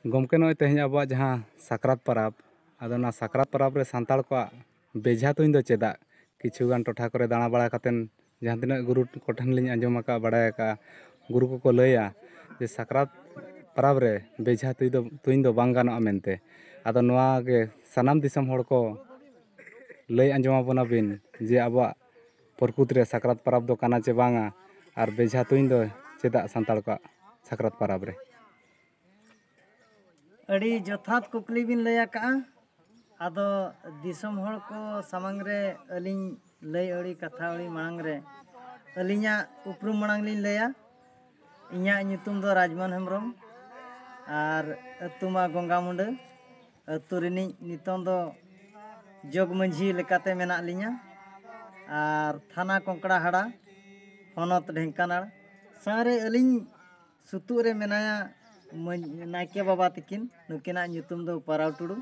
गमके नॉय तेहन अब जहाँ साकरात परब अदना साकरात परब रे सांताल को बेझा तुइन दो चेदा किछुगान टोठा करे दाणा बड़ा कतेन जहाँ तिना गुरु कोठन लिंग आंजम का बड़ाय का गुरु को लैया जे साकरात परब रे बेझा तुइन दो बांग गानोआ मेनते आदो नोआ गे सनाम दिसम हड़ को लय आंजम बना बिन जे अब प्रकृत रे साकरात परब दो काना चे बांगा और बेझा तुइन दो चेदा सांताल को साकरात परब रे अड़ी जथात कुकली बिन लया का आदो दिसम हड़ को सामंग रे अलिंग लय अड़ी कथा अड़ी मांग रे अलिंगा उपरुम मांग लिन लया इन्या ᱧᱩᱛᱩᱢ दो राजमान हेम्ब्रम और अतुमा गंगा मुंडे अतु रिनी नितों दो जोग मंझी लेकाते मेना लिया और थाना कोंकड़ा हाड़ा होनत ढेंकानाल सारे अलिंग सुतु रे मेनाया नायके बाबा तकिन नुकिना ᱧᱩᱛᱩᱢ दो पाराव टुडू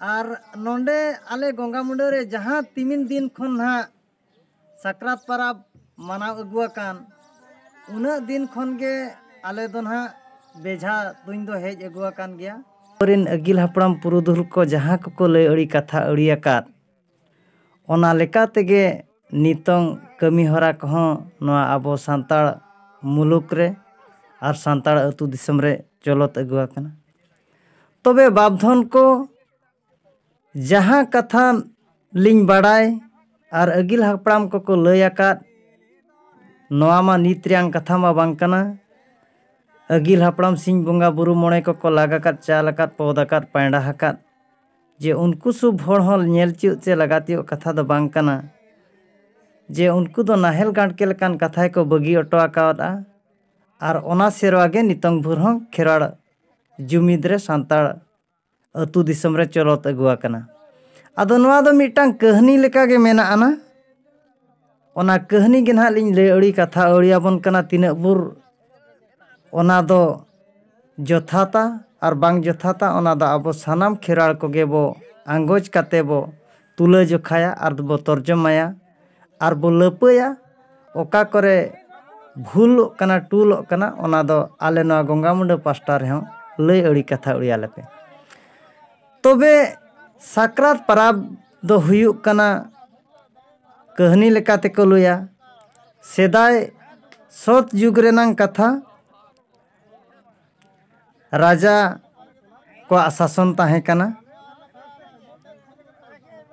और नोंडे आले गंगा मुंडे रे जहाँ तिमिन दिन खन हा साकरात परब मनाव अगुआकान उना दिन खन गे आले दो ना बेझा तुइन दो हेज अगुआकान गया रिन अगिल हपड़ाम पुरुधुल को जहाँ को लय अड़ी कथा अड़ी आकात ओना लेका तेगे नितों कमी हरा कहों नोआ आबो सांताड़ मुलुक रे और सांताड़ अतु दिसम रे चलत अगुआकाना तबे बाबधन को जहाँ कथा लिंग बाड़ाय और अगिल हपड़ाम को लय आकात नोआ मा नित्रियांग कथा मा बांग कना अगिल हपड़ाम सिंह बोंगा बुरु मोणे को लागाकात चालकात पौदाकात पैंडा हकात जे उनको सुब हड़ हल नेल चिउ चे लगातियो कथा दो बांग कना जे उनको दो नाहेल गांड के लकान कथा को बगी ऑटो आकावदा और ओना सेरवा गे नितंग भुर हों खेराड़ जुमिद रे सांताड़ अतु दिसम रे चलत अगुआ कना आदो नोआ दो मिटांग कहानी लेका गे मेना आना ओना कहानी गे ना लिंग ले अड़ी कथा अड़ियाबन कना तिना बुर ओना दो जथाता और बांग जथाता ओना दो आबो सानाम खेराड़ को गे बो आंगोज काते बो तुला जोखाया और बो तर्जमाया और बो लपया ओका करे भूल कना टूल कना ओना दो आले नोआ गंगा मुंडे पास्टा रे हों लय अड़ी कथा अड़ियाले पे तबे साकरात परब दो हुयुक कना कहानी लेकाते को लया सेदाय सत जुग रेनांग कथा राजा को शासन ताहे कना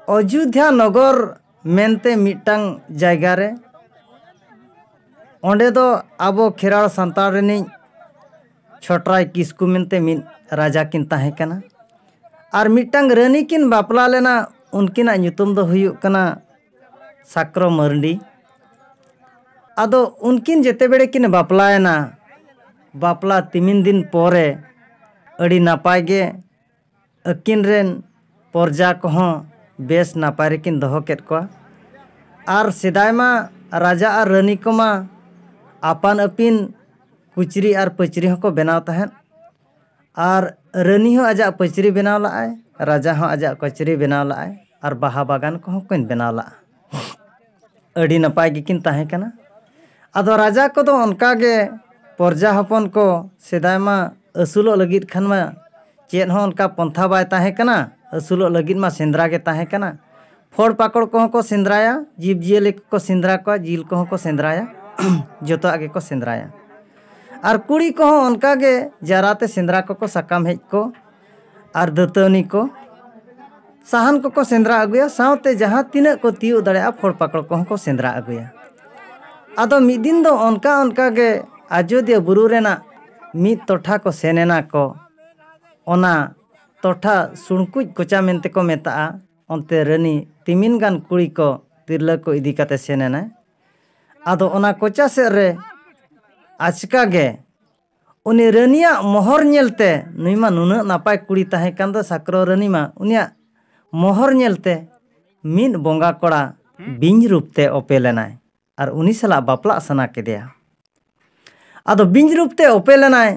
अयोध्या नगर मेनते मिटांग जायगा रे ओंडे दो आबो खेराड़ सांताड़ रेनी छोटराय किस्कू मेनते मिन राजा किन ताहे कना और मिटांग रानी किन बापला लेना उनकिना ᱧᱩᱛᱩᱢ दो हुयुक कना साक्रो मरंडी आदो उनकिन जेते बेड़े किन बापलायना बापला तिमिन दिन पोरे अड़ी नापाय गे अकिन रेन परजा कोहों बेस नापाय रेकिन दोहो केत कोआ और सेदाय मा राजा और रानी को मा आपान अपिन कुचरी और पचरी होको बनाव तहन और रानी हो आजा पचरी बनाव लाए राजा हो आजा कचरी बनाव लाए और बाहा बागान कोहों कोइन बनाव ला अड़ी नपाय गिकिन ताहे कना आदो राजा को दो उनका गे परजा हपन को सेदाय मा असुलो लगित खान मा चेन हो उनका पंथा बाय ताहे कना असुलो लगित मा सेंद्रा गे ताहे कना फोड़ पाकड़ को सेंद्राया जीव जियले को सेंद्रा को जिल को सेंद्राया जोतो आगे को सेंद्राया और कुड़ी को उनका गे जराते सेंद्रा को साकाम हेज को और दतनी को साहन को सेंद्रा अगुया सावते जहाँ तीना को तियो दड़े फोड़ पाकड़ को सेंद्रा अगुया आदो मिद दिन दो उनका गे अयोध्या बुरु रेना मिद टोठा को सेनेना को ओना टोठा सुणकुज कोचा मेनते को मेता ओनते रानी तिमिन गान कुड़ी को तिरला को इदी काते सेनेना आदो ओना कोचा से रे आचका गे उनी रानिया मोहर नेलते नुईमा नुना नापाय कुड़ी ताहे कान दो साक्रो रानी मा उनिया मोहर नेलते मिद बोंगा कोड़ा बिंज रूपते ओपेलेनाय और उनी सला बापला सना केदेया आदो बिंज रूपते ओपेलेनाय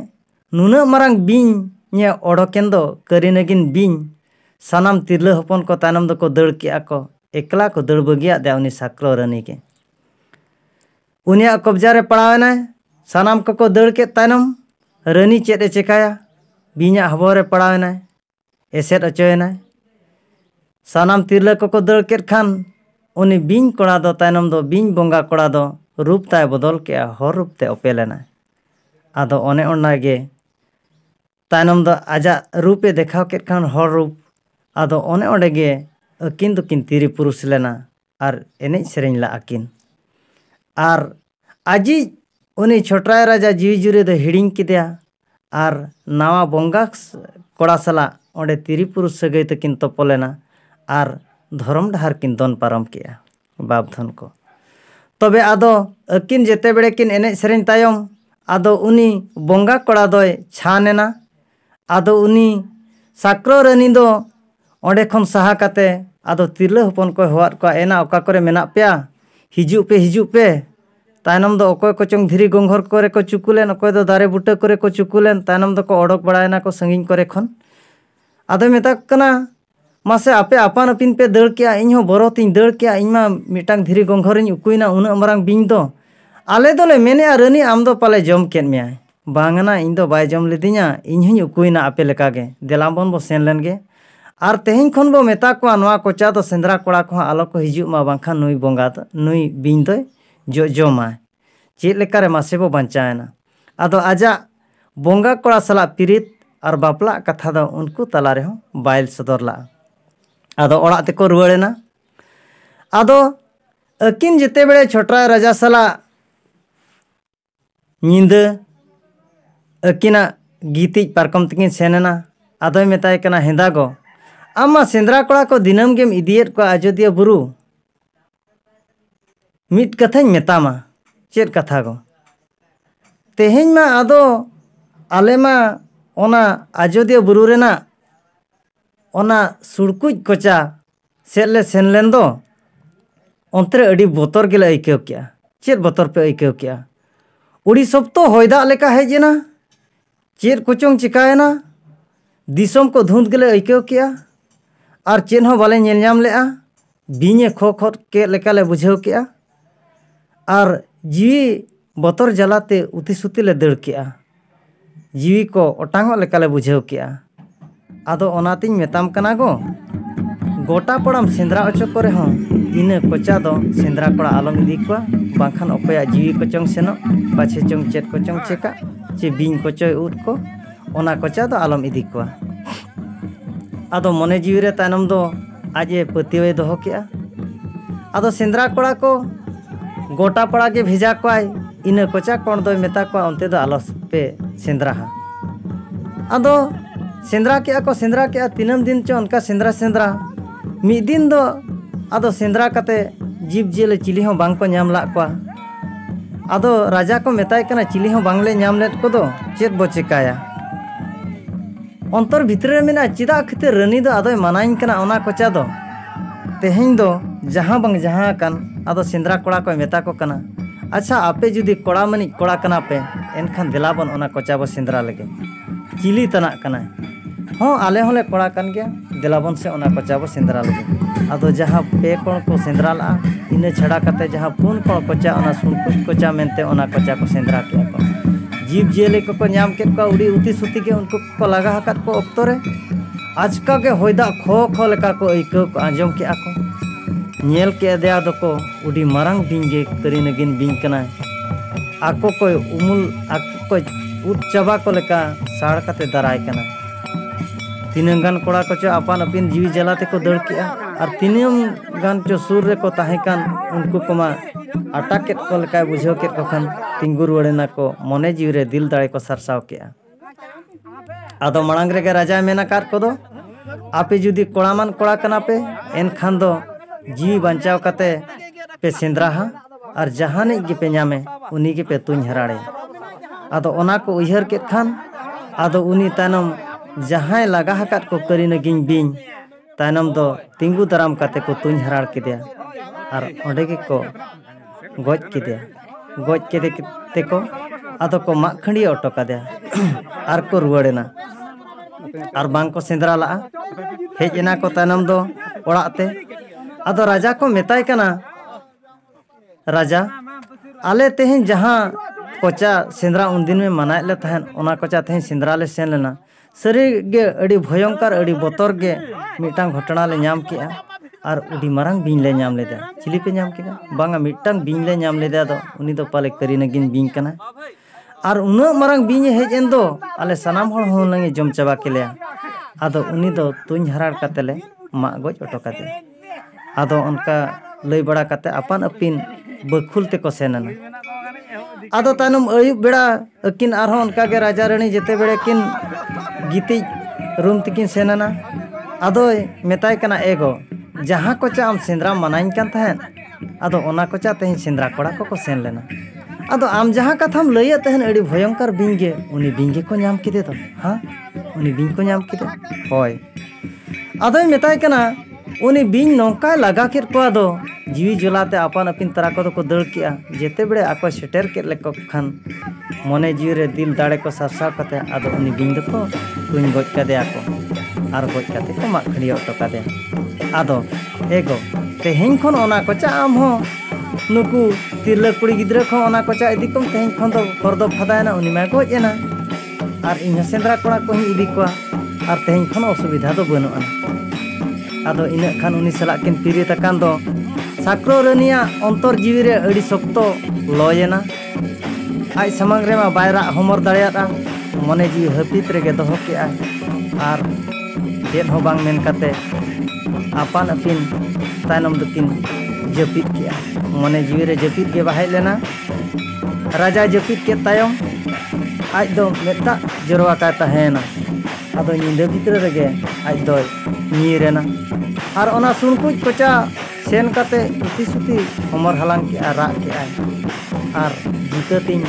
नुना मारांग बिंज ने ओडोकेन दो करिनगिन बिंज सानाम तिरला हपन को तायनम दो को दड़ किया को एकला को दड़ बगिया दे उनी साक्रो रानी के उनिया कब्जा रे पड़ावेनाय सानाम को दड़ के तायनम रानी चेदे चेकाया बिᱧा हबोरे पड़ावेनाय एसेट अचोयनाय सानाम तिरला को दड़ केट खान उनी बिኝ कोड़ा दो तायनम दो बिኝ बोंगा कोड़ा दो रूप ताय बदल के हर रूप ते ओपेलेनाय आदो ओने ओनागे तायनम दो आजा रूपे देखाव केट खान हर रूप आदो ओने ओंडेगे अकिन दोकिन तिरी पुरुष लेना आर एनेज सेरेñ ला आकिन आर आजी उनी छोटराय राजा जीवी जुरे दो हिड़िङ किदेया आर नावा बोंगा कोड़ा सला ओंडे तिरी पुरुष सगै तकिन तोपोलेना आर धरम डहार किन दोन पारम केया बापधन को तबे आदो अकिन जेते बेड़े किन एनेज सेरेñ तायम आदो उनी बोंगा कोड़ा दोय छानेना आदो उनी साक्रो रानी दो ओंडे खन सहा काते आदो तिरला हपन को होवात को एना ओका करे मेना पेया हिजु पे तायनम दो अकोय कोचों धीरी गोंघर करे को चुकुलेन अकोय दो दारे बुटा करे को चुकुलेन तायनम दो को ओडक बड़ायना को संगिन करे खन आदो मेता कना मासे आपे आपान अपिन पे दड़ के इन हो बरो तीन दड़ के इमा मिटांग धीरी गोंघरिन उकुइना उना मरांग बिኝ दो आले दोले मेने रानी आम दो पाले जम केन मेयाय बांगना इन दो बाय जम लेदिया इन हई उकुइना आपे लेकागे देलाबन बो सेन लेनगे आर तेहिं खन बो मेता को नवा कोचा दो सेंद्रा कोड़ा को आलो को हिजु मा बांखा नुई बोंगा दो नुई बिኝ दो जमाय चेद लेकारे मासे बो बांचायना आदो आजा बोंगा कोड़ा सला पिरित और बापला कथा दो उनको तला रे हो बाइल सदर ला आदो ओड़ा तेको रुवाड़ेना आदो अकिन जेते बेड़े छोटरा राजा सला नींद अकिना गीति पारकम तकिन सेनेना आदो मेताय कना हेंदा गो आमा सेंद्रा कोड़ा को दिनम गेम इदियत को अयोध्या बुरु मिट कथाñ मेतामा चेद कथा गो तेहेñ मा आदो आले मा ओना अयोध्या बुरु रेना ओना सुड़कुज कोचा सेले सेनलेन दो अंतरे अड़ी बोतर गेले आइकेव किया चेद बोतर पे आइकेव किया उड़ी सब तो होयदा लेका हेजेना चेद कोचों चिकायना दिसम को धुंध गेले आइकेव किया और चेन हो बाले नेल नाम लेआ बिñे खो खो के लेकाले बुझेव किया और जीवी बोतर जलाते उती सुती ले दड़ किया जीवी को ओटांगो लेकाले बुझेव किया आदो ओनातिन मेताम कना गो गोटा पड़ाम सेंद्रा अचो करे हो इना कोचा दो सेंद्रा कोड़ा आलम इदी को बांखान अकोया जीवी कोचों सेनो पाछे चों चेत कोचों चेका चे बिኝ कोचोय उद को ओना कोचा दो आलम इदी को आदो मने जीवी रे तायनम दो आजे पतिवे दोहो किया आदो सेंद्रा कोड़ा को गोटा पड़ा के भेजा कोय इना कोचा कोण दो मेता को अंते दो आलस पे सेंद्रा हा आदो सेंद्रा के तीनम दिन चो उनका सेंद्रा मिद दिन दो आदो सेंद्रा काते जीव जेल चिली हो बांग को नाम ला को आदो राजा को मेताय कना चिली हो बांगले नाम लेट को दो चेद बो चिकाया अंतर भितर मेना चिदा खते रानी दो आदो मानाइन कना ओना कोचा दो तेहेñ दो जहां बांग जहां कान आदो सेंद्रा कोड़ा को मेता को कना अच्छा आपे जुदी कोड़ा मनी कोड़ा कना पे एनखान दिलाबन ओना कोचा बो सेंद्रा लगे चिली तना कना हाँ आले होले कोड़ा कान गया दिलाबन से ओना कोचा बो सेंद्रा लगे आदो जहां पे कोण को सेंद्रा ला इने छड़ा कते जहां पुन कोण कोचा ओना सुनकुच कोचा मेनते ओना कोचा को सेंद्रा के को जीव जेले को नाम के को उड़ी उती सुती के उनको को लगा हकत को ऑक्तो रे आजका के होयदा खो खो लेका को इको को आंजम के आको नेल के देया दो को उड़ी मारंग बिंगे करी नगिन बिंग कना आको को उमुल आको को उत चबा को लेका साड़ कते दराय कना तीनम गान कोड़ा को चो अपान अपिन जीवी जलाते को दड़ किया और तीनम गान चो सुर रे को ताहे कान उनको कोमा अटक के को लेका बुझो के को खान तिंगुर वड़ेना को मने जीव रे दिल दाड़े को सरसाव किया आदो मणांग रे के राजा मेना कार को दो आपे जुदी कोड़ामान कोड़ा कना पे एन खान दो जीवी बचाव कते पे सेंद्रा हा और जहाने के पे नामे उनी के पे तुñ हराड़े आदो ओना को उहर के खान आदो उनी तानम जहां लगा हकत को करी नगिन बिኝ तानम दो तिंगु दराम कते को तुñ हराड़ के दिया और ओंडे के को गज के दिया गज के ते को आदो को माखंडी ऑटो का दिया और को रुवाड़ेना और बांग को सेंद्रा ला हेजना को तानम दो ओड़ाते आदो राजा को मेताय कना राजा आले तेहें जहां कोचा सेंद्रा उन दिन में मनाए ले तहन ओना कोचा तेहन सेंद्रा ले सेन लेना सरी गे अड़ी भयंकर अड़ी बोतर गे मिटांग घटना ले नाम किया और उडी मारंग बिन ले नाम लेदा चिली पे नाम किया बांगा मिटांग बिन ले नाम लेदा दो उनी दो पाले करीना गिन बिन कना और उना मारंग बिन हेज एन दो आले सनाम हर हों लंगे जम चाबा केले आदो उनी दो तुñ हराड़ कातेले मा गोज ऑटो काते आदो उनका लई बड़ा काते अपन अपिन बखुल ते को सेनना आदो तानम अयुब बेड़ा अकिन आरहों उनका के राजा रानी जेते बेड़े किन गीति रूम तकिन सेनना आदो मेताय कना एगो जहाँ कोचा आम सेंद्रा मनाइन कान तहन आदो ओना कोचा तेहन सेंद्रा कोड़ा को सेन लेना आदो आम जहाँ कथाम लइया तहन अड़ी भयंकर बिंगे उनी बिंगे को नाम किदे तो हाँ उनी बिंग को नाम किदे होय आदो मेताय कना उनी बिंग नौका लगा केर को आदो जीवी जुलाते अपन अपिन तरा को दड़ किया जेते बड़े आको सेटर के लेको खान मने जीव रे दिल दाड़े को सरसा कते आदो उनी बिंग दको तुñ गोज कादे आको आर गोज काते को माक खड़िया ऑटो कादे आदो एगो तेहेन खन ओना कोचा आम हो नुकु तिरला कुड़ी गिद्रा खो ओना कोचा इदी कम तेहेन खन दो फरदो फदायना उनी मा गोज एना आर इन सेंद्रा कोड़ा को ही इदी को आर तेहेन खन असुविधा दो बनुआ आदो इन खान उनी सला किन पिरी तकान दो साक्रो रनिया अंतर जीवी रे अड़ी शक्तो लयना आज समंग रे मा बायरा हमर दाड़ियाता मने जी हपित रेगे दोहो के आर चेत हो बांग मेन काते अपन अपिन तायनम दकिन जपित किया मने जीवी रे जपित के बाहे लेना राजा जपित के तायम आज दो मेता जरवा का तहेना आदो निंदा भीतर रेगे आज दो नीरेना आर ओना सुनकुज कोचा सेन काते उती सुती हमर हलांग के राग के आर जीततिन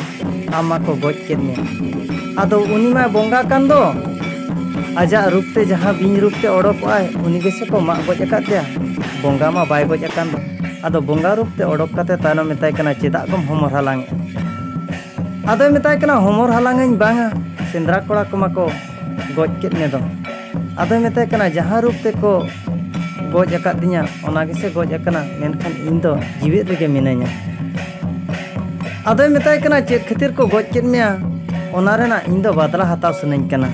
आमा को गोज के ने आदो उनी मा बोंगा कान दो आजा रूपते जहां बिन रूपते ओडोक आय उनी गेसे को मा गोज काते बोंगा मा बाय गोज कान दो आदो बोंगा रूपते ओडोक काते तानो मेताय कना चेदा कम हमर हलांग आदो मेताय कना हमर हलांग बांगा सेंद्रा कोड़ा को माको गोज के ने दो आदो मेताय कना जहां रूपते को गोज अकादिया ओना गेसे गोज अकना मेनखान इन दो जीवित रेगे मिनाइया आदो मेताय कना चेत खातिर को गोज केद मेया ओना रेना इन दो बदला हताव सनाइन कना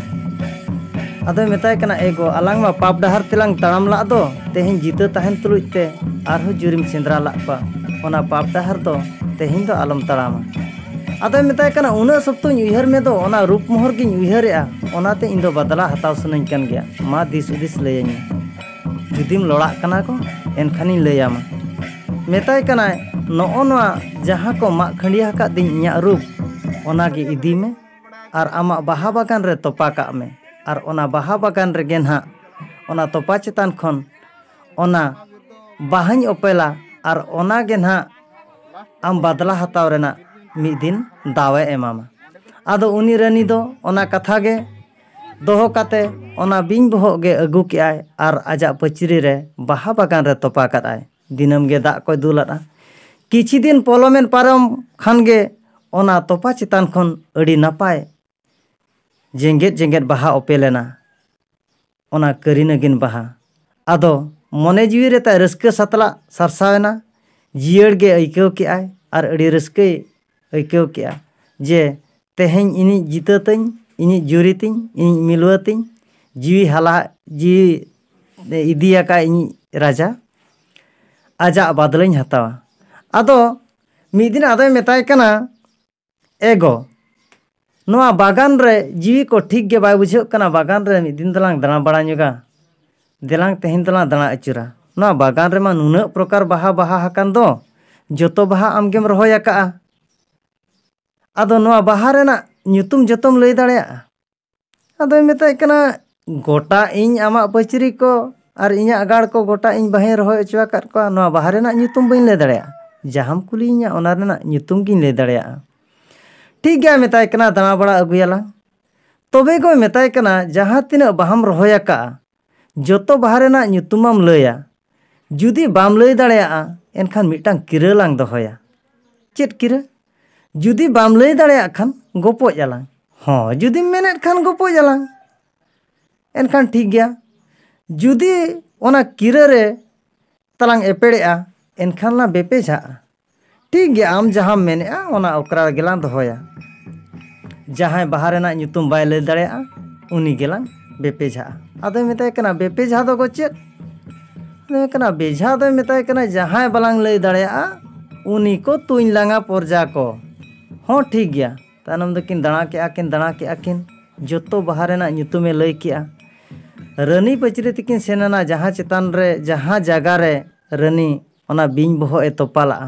आदो मेताय कना एगो अलांग मा पाप डहार तेलांग ताड़ाम ला दो तेहेन जीता तहन तुलुज ते आरहो जुरिम सेंद्रा ला पा ओना पाप डहार दो तेहेन दो आलम ताड़ामा आदो मेताय कना उना सप्तुñ उयहर में दो ओना रूप मोहर गिñ उयहरेआ ओनाते इन दो बदला हताव सनाइन कन गया मा दिस उदिस लयनी जुदीम लड़ा कना को एनखानी लयामा मेताय कना नोआ जहाँ को मा खंडिया का दिन इया रूप ओनागे इदी में और आमा बाहा बागान रे तोपा का में और ओना बाहा बागान रे गेन हा ओना तोपा चेतान खन ओना बाहाñ ओपेला और ओना गेन हा आम बदला हताव रेना मी दिन दावे एमामा आदो उनी रानी दो ओना कथा गे दोहो काते ओना बिंग बोहो गे अगू के आय और आजा पचरी रे बाहा बागान रे तोपा काद आय दिनम गे दा को दुलादा किछि दिन पोलोमेन पारम खान गे ओना तोपा चितान खन अड़ी नापाय जेंगेत जेंगेत बाहा ओपेलेना ओना करीनगिन बाहा आदो मने जीवी रे ता रस्के सतला सरसावेना जियड़ गे अइकव के आय और अड़ी रस्के अइकव के आ जे तेहेन इनी जीततኝ इनी जुरितिñ इनी मिलवतिñ जीवी हाला जीवी इदिया का इनी राजा आजा बदलኝ हतावा आदो मिद दिन आदो मेताय कना एगो नोआ बागान रे जीवी को ठीक गे बाय बुझे कना बागान रे मिद दिन दलांग दाना बड़ा नुगा देलांग तेहेन दलांग दाना अचुरा नोआ बागान रे मा नुना प्रकार बाहा बाहा हकान दो जोतो बाहा आमगेम रहोय का आदो नोआ बाहा रेना ᱧᱩᱛᱩᱢ ᱡᱚᱛᱚᱢ ᱞᱟᱹᱭ ᱫᱟᱲᱮᱭᱟᱜᱼᱟ ᱟᱫᱚᱭ ᱢᱮᱛᱟᱭ ᱠᱟᱱᱟ ᱜᱚᱴᱟ ᱤᱧ ᱟᱢᱟᱜ ᱯᱟᱹᱪᱨᱤ ᱠᱚ ᱟᱨ ᱤᱧᱟᱹᱜ ᱜᱟᱲ ᱠᱚ ᱜᱚᱴᱟ ᱤᱧ ᱵᱟᱦᱟᱧ ᱨᱚᱦᱚᱭ ᱚᱪᱚ ᱟᱠᱟᱫ ᱠᱚᱣᱟ ᱱᱚᱣᱟ ᱵᱟᱦᱟ ᱨᱮᱱᱟᱜ ᱧᱩᱛᱩᱢ ᱵᱟᱹᱧ ᱞᱟᱹᱭ ᱫᱟᱲᱮᱭᱟᱜᱼᱟ ᱡᱟᱦᱟᱸᱢ ᱠᱩᱞᱤᱧᱟ ᱚᱱᱟ ᱨᱮᱱᱟᱜ ᱧᱩᱛᱩᱢ ᱜᱤᱧ ᱞᱟᱹᱭ ᱫᱟᱲᱮᱭᱟᱜᱼᱟ ᱴᱷᱤᱠ ᱜᱮᱭᱟ ᱢᱮᱛᱟᱭ ᱠᱟᱱᱟ ᱫᱟᱬᱟ ᱵᱟᱲᱟ ᱟᱹᱜᱩᱭᱟᱞᱟᱝ ᱛᱚᱵᱮ ᱜᱚᱭ ᱢᱮᱛᱟᱭ ᱠᱟᱱᱟ ᱡᱟᱦᱟᱸ ᱛᱤᱱᱟᱹᱜ ᱵᱟᱦᱟᱢ ᱨᱚᱦᱚᱭ ᱟᱠᱟᱜᱼᱟ ᱡᱚᱛᱚ ᱵᱟᱦᱟ ᱨᱮᱱᱟᱜ ᱧᱩᱛᱩᱢᱟᱢ ᱞᱟᱹᱭᱟ ᱡᱩᱫᱤ ᱵᱟᱢ ᱞᱟᱹᱭ ᱫᱟᱲᱮᱭᱟᱜᱼᱟ ᱮᱱᱠᱷᱟᱱ ᱢᱤᱫᱴᱟᱝ ᱠᱤᱨᱟᱹ ᱞᱟᱝ ᱫᱚᱦᱚᱭᱟ ᱪᱮᱫ ᱠᱤᱨᱟᱹ जुदी बाम लई दाड़ेयाग खान गोपोज आलांग हाँ जुदी मेनेद खान गोपोज आलांग एनखान ठीक गया जुदी ओना किरा रे तलांग एपेड़ेआ एनखान ला बेपेजा ठीक गया आम जहाँ मेनेआ ओना ओकरा गेलां दोहया जहाँ बाहा रेना nyutum बाय लay दाड़ेया उनी गेलां बेपेझा आदो मेताय कना बेपेझा दो चेद आदो कना बेझा दो मेताय कना जहाँ बालांग लay दाड़ेया उनी को तुñ लांगा परजा को हाँ ठीक गया तानम दो किन दाणा के आकिन जोतो बाहा रेना nyutume लay किया रानी पचरी तकिन सेनना जहाँ चेतान रे जहाँ जगह रे रानी ओना बिñ बहो ए तोपाला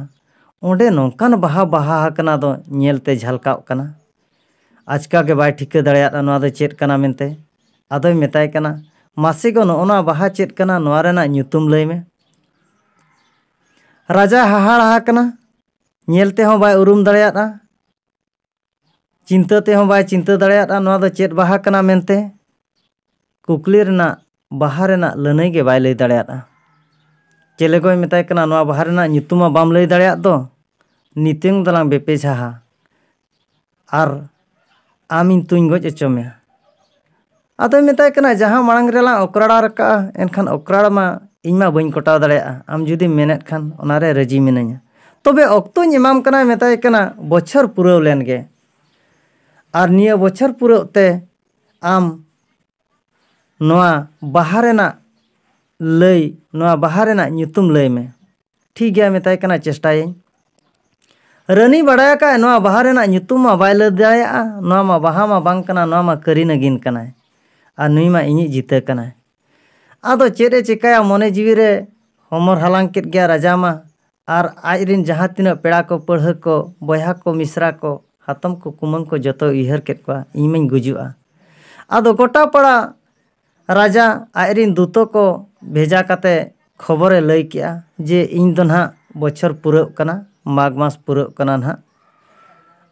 ओंडे नोंकान बाहा बाहा हकना दो नेलते झलकाव कना आचका के बाय ठिका दाड़ेया नोआ दो चेद कना मेनते आदोय मेताय कना मासे गो नोना बाहा चेद कना नोआ रेना nyutum लय में राजा हाहाड़ा कना नेलते हों बाय उरुम दाड़ेया चिंता ते हों बाय चिंता दाड़ेया नोआ दो चेद बाहा कना मेनते कुकली रेना बाहा रेना लनई के बाय लय दाड़ेया चेले को मेताय कना नोआ बाहा रेना nyutum बाम लय दाड़ेया दो नितें दलांग बेपेझा आर आमिन तुñ गज अचोमे आदो मेताय कना जहाँ मांग रेला ओकराड़ा रका एनखान ओकराड़ा मा इमा बइन कोटाव दाड़ेया आम जुदी मेनेत खान ओनारे राजी मिनाया तबे अक्तोñ एमाम कना मेताय कना बछर पुराव लेन गे आर निया बछर पुराव ते आम नोआ बाहा रेना लय नोआ बाहा रेना nyutum लय में ठीक गया मेताय कना चेष्टायें रानी बड़ाया का नोआ बाहा रेना nyutum मा बाय लय दाड़ेया नोआ मा बाहा मा बांग कना नोआ मा करी नगिन कना आ नुई मा इñi जीते कना आदो चेद ए चिकाया मने जीवी रे हमर हालांग केद गया राजा मा आर आजरिन जहाँ तिना पेड़ा को पढ़ा को बया को मिश्रा को हातम को कुमंग को जतो उयहर केद को इमां गुजुआ आदो गोटा पड़ा राजा आजरिन दूतो को भेजा काते खबरे लय किया जे इन दो ना बछर पुराव कना माघ मास पुराव कना ना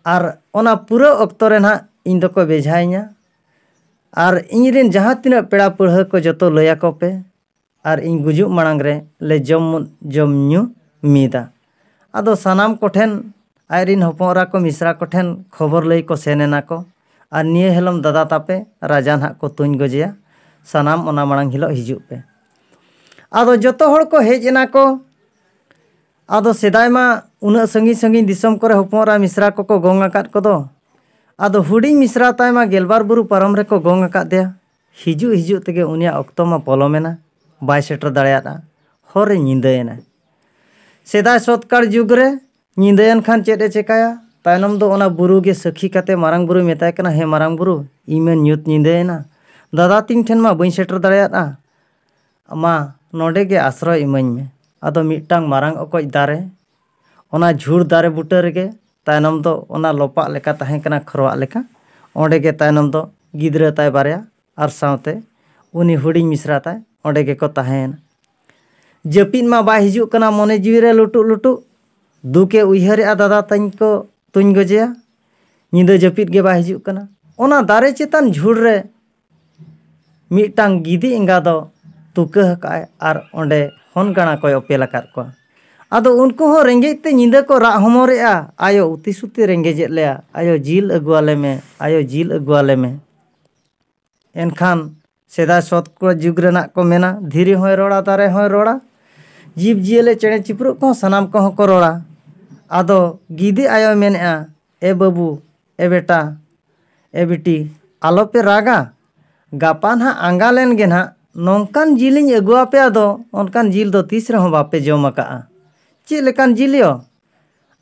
आर ओना पुराव अक्तो रे ना इन दो को बेझाइया आर इनरेन जहाँ तिना पेड़ा पढ़ा को जतो लया को पे आर इन गुजुग मांग रे ले जम न्यू मीदा आदो सानाम कोठेन आयरिन हपोरा को मिश्रा कोठेन खबर लय को सेनेना को आर निये हेलम दादा तापे राजा ना को तुñ गजेया सानाम ओना मांग हिलो हिजुग पे आदो जतो हर को हेजना को आदो सेदाय मा उना संगी संगी दिसम करे हपोरा मिश्रा को गोंग आकाद को दो आदो हुडिंग मिश्रा ताय मा गेलबार बुरु पारम रे को गोंग आकाद देया हिजु हिजु तेगे उनिया अक्तो मा पलोमेना बाय सेटर दाड़ेया हर निंदायना सेदाय सत्कार जुग रे निंदायन खान चेद ए चिकाया तायनम दो ओना बुरु गे सखी काते मारांग बुरु मेताय कना हे मारांग बुरु इमे न्यूत निंदायना दादा तिन ठेन मा बइन सेटर दाड़ेया मा नोडे गे आश्रय इमाñ में आदो मिटांग मारांग अकोज दारे ओना झुर दारे बुटा रेगे तायनम दो ओना लोपा लेका ताहें कना खरवा लेका ओंडे गे तायनम दो गिद्रा ताय बारया आर सावते उनी हुडिंग मिश्रा ताय ओंडे गे को ताहेन जपिन मा बाय हिजु कना मने जीवी रे लुटु लुटु दुके उयहरे दादा ताñ को तुñ गजेया निंदा जपित गे बाय हिजु कना ओना दारे चेतान झुर रे मिटांग गिदी एंगा दो तुका हकाय आर ओंडे हन गाणा को अपेल आकाद को आदो उनको हो रेंगे ते निंदा को रा हमोरेया आयो उती सुती रेंगे जे लेया आयो जिल अगुआले में आयो जिल अगुआले में एनखान सेदा सत को जुग रेना को मेना धीरे होय रोड़ा दारे होय रोड़ा जीव जियले चेणे चिपरू को सनाम को को रोड़ा आदो गिदी आयो मेनेआ ए बाबू ए बेटा ए बेटी आलो पे रागा गापा ना आंगा लेन गे ना नौकान जिलिंग अगुआ पे आदो उनकान जिल दो तीस रहो बापे जम आका चे लेकान जिलियो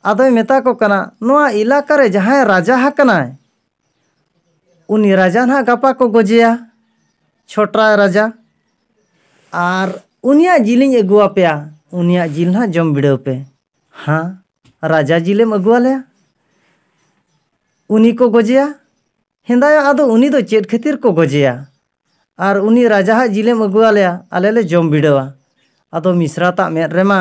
आदोय मेता को कना नोआ इलाका रे जहां राजा हकनाय उनी राजा ना गापा को गजेया छोटा राजा आर उनिया जिलिंग अगुआ पेया उनिया जिल ना जम बिड़ाव पे हाँ राजा जिलेम अगुआ लेया उनी को गजेया हेंदाया आदो उनी दो चेद खातिर को गजेया आर उनी राजा हा जिलेम अगुआ लेया आले ले जम बिड़ावा आदो मिश्रा ता मेद रेमा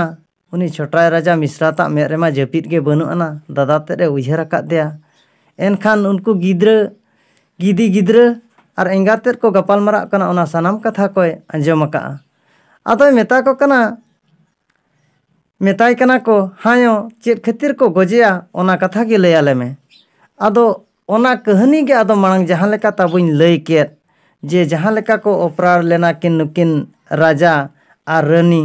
उनी छोटा राजा मिश्रा ता मेद रेमा जपित गे बनु आना दादा तेरे उयहर आकाद देया एनखान उनको गिद्रा गिदी गिद्रा आर एंगातेर को गपाल मरा कना ओना सानाम कथा कोय अंजम आका आदो मेता को कना मेताय कना को हायो चेद खातिर को गजेया ओना कथा गे लय आले में आदो ओना कहानी गे आदो मांग जहां लेका ताबुñ लय केद जे जहाँ लेका को अपराध लेना किन नुकिन राजा आर रानी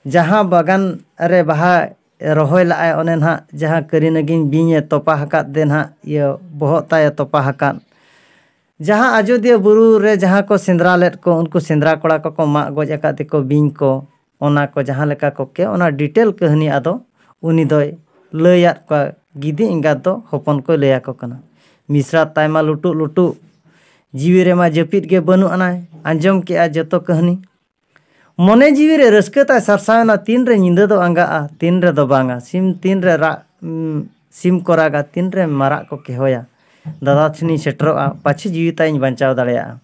जहाँ बागान रे बाहा rohoi laai one nah jaha kari naging binye topa hakat de nah ia bohok tay topa hakat jaha Ajodia buru re jaha ko sendra led ko unku sendra kora ko mak goj akat diko bing ko ona ko jaha leka ko ke ona detail kahani ado uni doy layat ko gidi ingat do hopon ko laya ko kana misra taima lutu lutu jiwi re ma japit ge banu anai anjom ke a joto kahani mone jiwi re raska ta sarsana tin re nyinda do anga a tin re do banga sim tin re ra sim koraga tin re marak ko ke hoya dada thini setro a pachi jiwi ta in banchaw dalaya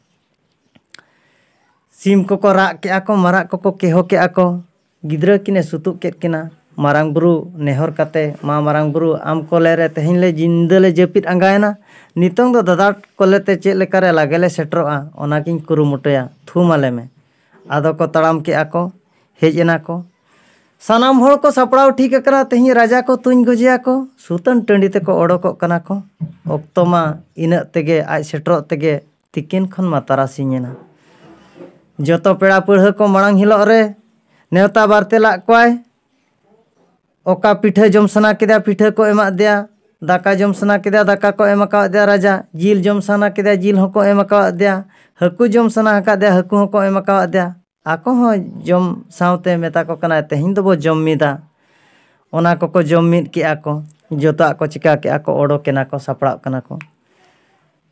sim ko rak ke ako marak ko keho ke ako gidra kine sutuk ket kina marang buru nehor kate ma marang buru am kolere tehin le jinda le japit angaena nitong do dada kolete chet lekare lagele setro a onakin kurumutoya thumale me ado ko taram ke ako hej ena ko sanam hor ko sapraw ठीक akara tehin raja ko tuñ gojia ko sutan tandi te ko odokok kana ko okto ma ina tege aj setro tege tikin khon ma tarasiñena joto peda purha ko marang hilok re नेवता बार्तेला कोय ओका पिठा जम सना केदा पिठा को एमा दिया दाका जम सना केदा दाका को एमा का दिया राजा जिल जम सना केदा जिल हको एमा का दिया हकु जम सना का दिया हकु हको एमा का दिया आको हो जम सावते मेता को कना तेहिन दो बो जम मिदा ओना को जम मिद के आको जोता को चिका के आको ओडो केना को सपड़ा कना को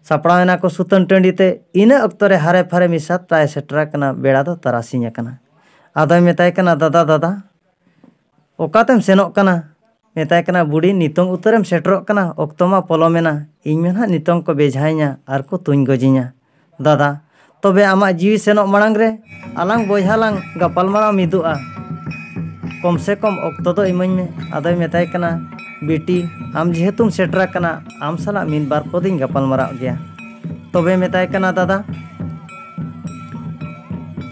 सपड़ावना को सुतन टंडी ते इना अक्तो रे हारे फारे मिसा ताय सेटरा कना बेड़ा दो तरासिnya कना आदो मेताय कना दादा दादा ओकातेम सेनोक कना मेताय कना बुढ़ी नितोंग उतरेम सेटरोक कना ओक्तो मा पoloमेना इन में ना नितोंग को बेझाइnya आर को तुñ गोजिnya दादा तबे आमा जीवी सेनोक मांग रे आलांग बोझालांग गपालमाराव मिदुआ कम से कम ओक्तो दो इमኝ में आदो मेताय कना बेटी आम जेहेतुम सेटरा कना आम साला मिन बार पदिन गपालमाराव गया तबे मेताय कना दादा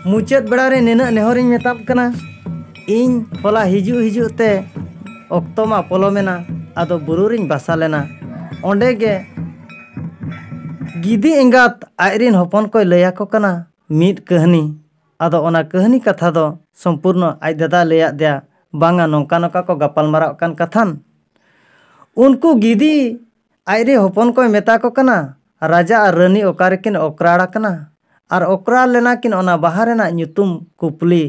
मुचाद बेड़ा रे निना नेहरिन मेताब कना इन होला हिजु हिजु ते ओक्तो मा पoloमेना आदो बुरुरिन बासा लेना ओंडे गे गिदी एंगात आयरिन हपन को लया को कना मिद कहनी आदो ओना कहनी कथा दो संपूर्ण आज दादा लया दिया बांगा नोंका नोका को गपालमाराव कान कथान उनको गिदी आयरे हपन को मेता को कना राजा और रानी ओकारेकिन ओकराड़ा कना और ओकरा लेना किन ओना बाहरेना ᱧᱩᱛᱩᱢ कुपली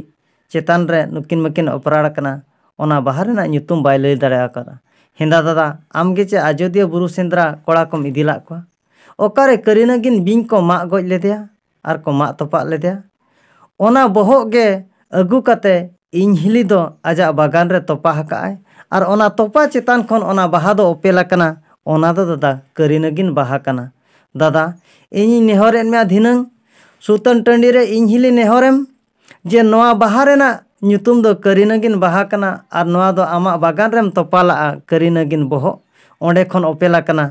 चेतान रे नुकिन मकिन ओपराड़ कना ओना बाहरेना ᱧᱩᱛᱩᱢ बाय लई दाड़ा करा हिंदा दादा आमगे चे अयोध्या बुरु सेंद्रा कोड़ा को इदिला को ओकारे करीनागिन बिंग को मा गoj लेदेया और को मा तोपा लेदेया ओना बोहक गे अगु कते इन हिली दो आजा बागान रे तोपा हकाय और ओना तोपा चेतान खन ओना बाहा दो ओपेला कना ओना दो दादा करीनागिन बाहा कना दादा इनी नेहरेन में धिनंग सुतन टंडी रे इन हिली नेहरेम जे नोआ बाहा रेना ᱧᱩᱛᱩᱢ दो करीनागिन बाहा कना और नोआ दो आमा बागान रेम तोपाला करीनागिन बोहो ओंडे खन ओपेला कना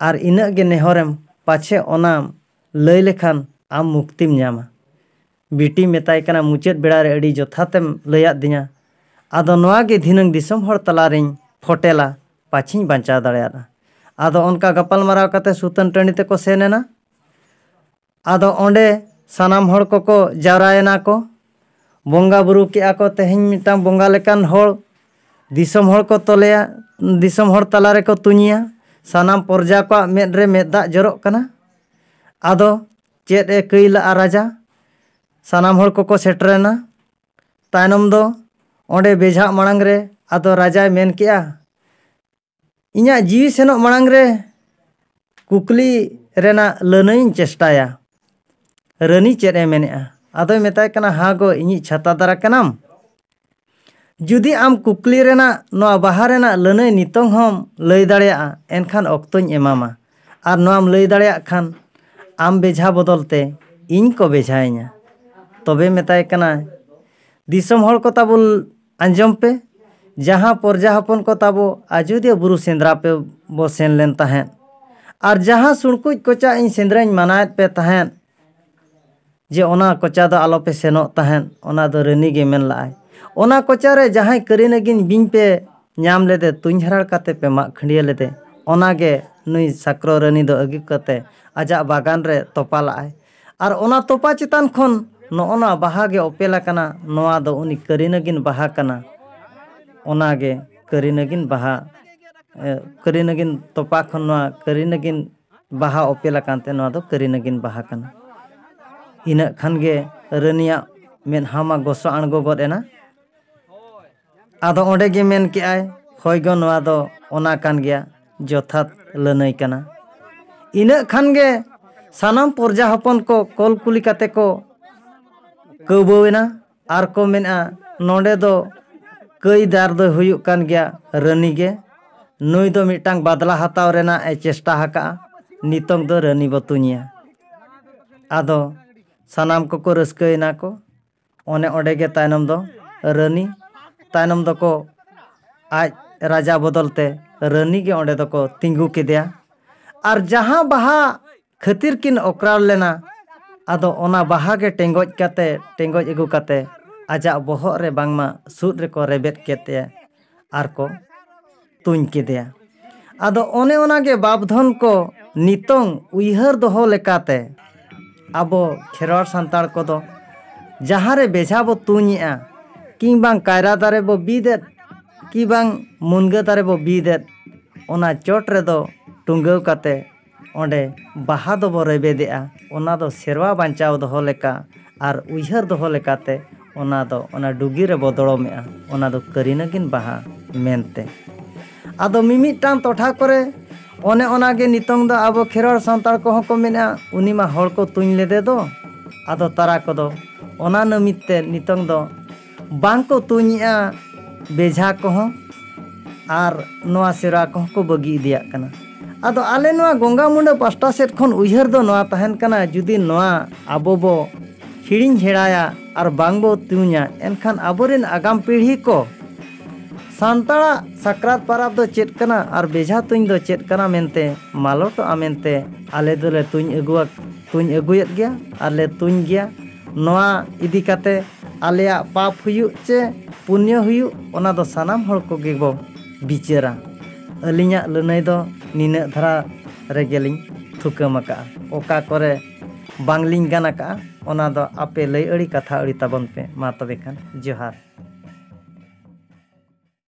और इना गे नेहरेम पाछे ओना लई लेखान आम मुक्तिम ᱧᱟᱢᱟ बिटी मेताय कना मुचाद बेड़ा रे अडी जथातेम लया दिया आदो नोआ गे धिनंग दिसम हर तलारिन फोटेला पाछिन बांचा दाड़ेया आदो उनका गपालमाराव कते सुतन टंडी ते को सेनेना आदो ओंडे सानाम हर को जावरायना को बोंगा बुरु के आको तेहिन मिटांग बोंगा लेकान हर दिसम हर को तोलेया दिसम हर तलारे को तुनिया सानाम प्रजा को मेद रे मेद दाग जरोक कना आदो चेद ए कईला राजा सानाम हर को सेटरेना तायनम दो ओंडे बेझा मांग रे आदो राजा मेन किया इन्या जीवी सेनोक मांग रे कुकली रेना लनईन चेष्टाया रानी चेद ए मेनेआ आदो मेताय कना हागो इनी छाता दारा कनाम जुदी आम कुकली रेना नोआ बाहा रेना लनई नितोंग हम लई दाड़ेया एनखान ओक्तोñ एमामा आर नोआम लई दाड़ेया खान आम बेझा बदलते इन को बेझाइnya तबे मेताय कना दिसम हर को ताबो आंजम पे जहां प्रजा हपन को ताबो अयोध्या बुरु सेंद्रा पे बो सेन लेन ताहें और जहां सुणकुज कोचा इन सेंद्राñ मनायत पे ताहें जे ओना कोचा दो आलो पे सेनो ताहें ओना दो रानी गे मेन लाय ओना कोचा रे जहां करीनागिन बिंग पे ᱧᱟᱢ लेदे तुñ हराड़ काते पे मा खंडिया लेदे ओना गे नुई साक्रो रानी दो अगि कते आजा बागान रे तोपा लाय और ओना तोपा चितान खन नोना बाहा गे ओपेला कना नोआ दो उनी करीनागिन बाहा कना ओनागे करी नगिन बाहा करी नगिन तोपा खन नोआ करी नगिन बाहा ओपेला कांते नोआ दो करी नगिन बाहा कना इना खानगे रनिया मेन हामा गोसो आणगो गद एना आदो ओंडे गे मेन के आय होयगो नोआ दो ओना कान गया जथात लनई कना इना खानगे सानाम प्रजा हपन को कल कुली काते को कौबोवेना आर को मेना नोंडे दो कई दार दो हुयुक कान गया रनी गे नुई दो मिटांग बदला हताव रेना ए चेष्टा हका नितोंग दो रनी बतुनिया आदो सानाम को रस्कयना को ओने ओंडे गे तायनम दो रनी तायनम दो को आज राजा बदलते रनी गे ओंडे दो को तिंगु केदिया आर जहां बाहा खातिर किन ओकराव लेना आदो ओना बाहा गे टेंगोज एगु काते आजा बोहग रे बांगमा सूद रे को रेबेट केते आर को तुñ केदिया आदो ओने ओना गे बाबधन को नितोंग उइहर दोहो लेकाते आबो खेरवाड़ सांताड़ को दो जहां रे बेझा बो तुñेआ कि बांग कायरा दारे बो बीदेत कि बांग मुनगा दारे बो बीदेत ओना चोट रे दो टुंगाव काते ओंडे बाहा दो बो रेबेदेआ ओना दो सेरवा बांचाव दोहो लेका आर उइहर दोहो लेकाते ओना दो ओना डुगी रे बदड़ोमेआ ओना दो करी नगिन बाहा मेनते आदो मिमिटांग टोठा करे ओने ओना गे नितोंग दो आबो खेरवाड़ सांताड़ को को मेना उनी मा हड़ को तुñ लेदे दो आदो तारा को दो ओना नमिते नितोंग दो बांग को तुñेआ बेझा को आर नोआ सेरा को बगी इदिया कना आदो आले नोआ गंगा मुंडा पास्टा सेट खन उइहर दो नोआ तहन कना जुदी नोआ आबो बो हिड़िñ हेड़ाया आर बांग बो तुñा एनखान आबोरेन आगाम पीढ़ी को सांताड़ा साक्रात पाराब दो चेत कना आर बेझा तुñ दो चेत कना मेनते मालोटो आमेनते आले दोले तुñ अगुयत गया आले तुñ गया नोआ इदी काते आलेया पाप हुयु चे पुण्य हुयु ओना दो सानाम हड़ को गेबो बिचारा अलिया लनई दो निना धारा रेगेलिं थुकमका ओका करे बांगलिं गानाका ओना दो आपे लई अड़ी कथा अड़ी ताबन पे मा तबे खान जोहार।